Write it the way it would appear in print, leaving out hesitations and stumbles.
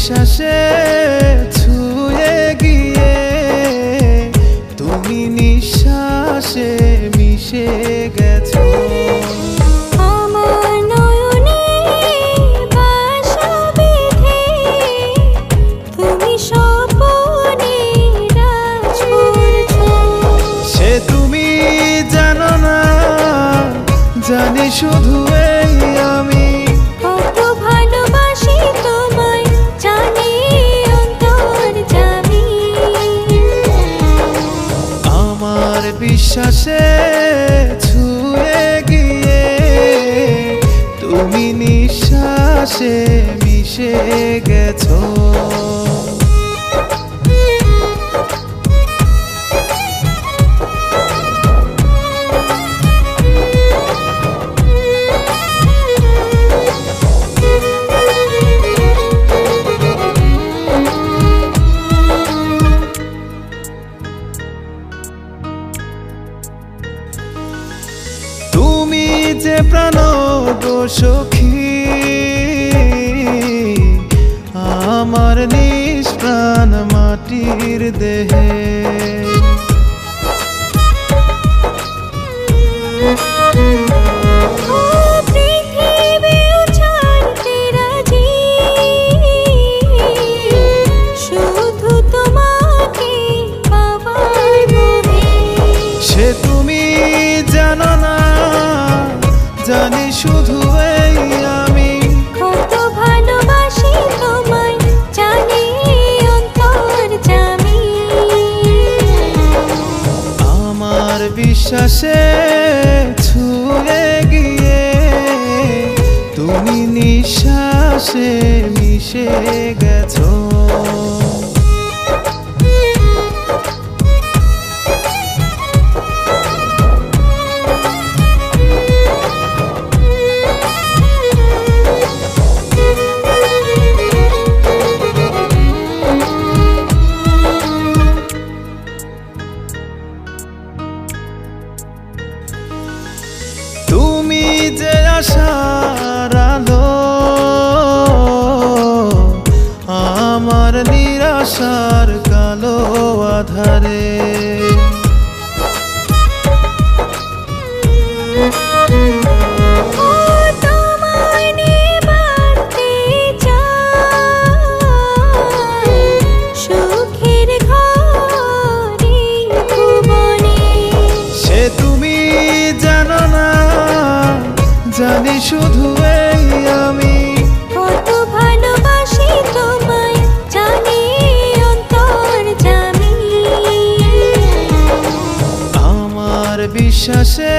বিশ্বাসে ছুঁয়ে গিয়ে তুমি নিঃশ্বাসে মিশে গেছো। আমার নয়নে বাসা বেঁধে তুমি স্বপনে রাজ করছো। সে তুমি জানো না, জানি শুধু এই আমি। কত ভালোবাসি তোমায় জানি অন্তর্যামী। আমার বিশ্বাসে ছুঁয়ে গিয়ে তুমি নিঃশ্বাসে মিশে গেছো। তুমি যে প্রাণ গো সখী, আমার নিষ্প্রাণ মাটির দেহে। ও পৃথিবীও ছাড়তে রাজি, শুধু তোমাকে পাবার মোহে। সে তুমি জানো না, জানি শুধু এই আমি। কত ভালোবাসি তোমায় জানি অন্তর্যামী। আমার বিশ্বাসে ছুঁয়ে গিয়ে তুমি নিঃশ্বাসে মিশে গেছো। তুমি যে আশার আলো, আমার নিরাশার কালো আধারে। ও তোমায় নিয়ে বাঁধতে চাই সুখের ঘরে ভুবনে। সে তুমি জানো না, জানি শুধু এই আমি। কত ভালোবাসি তোমায় জানি অন্তর্যামী। আমার বিশ্বাসে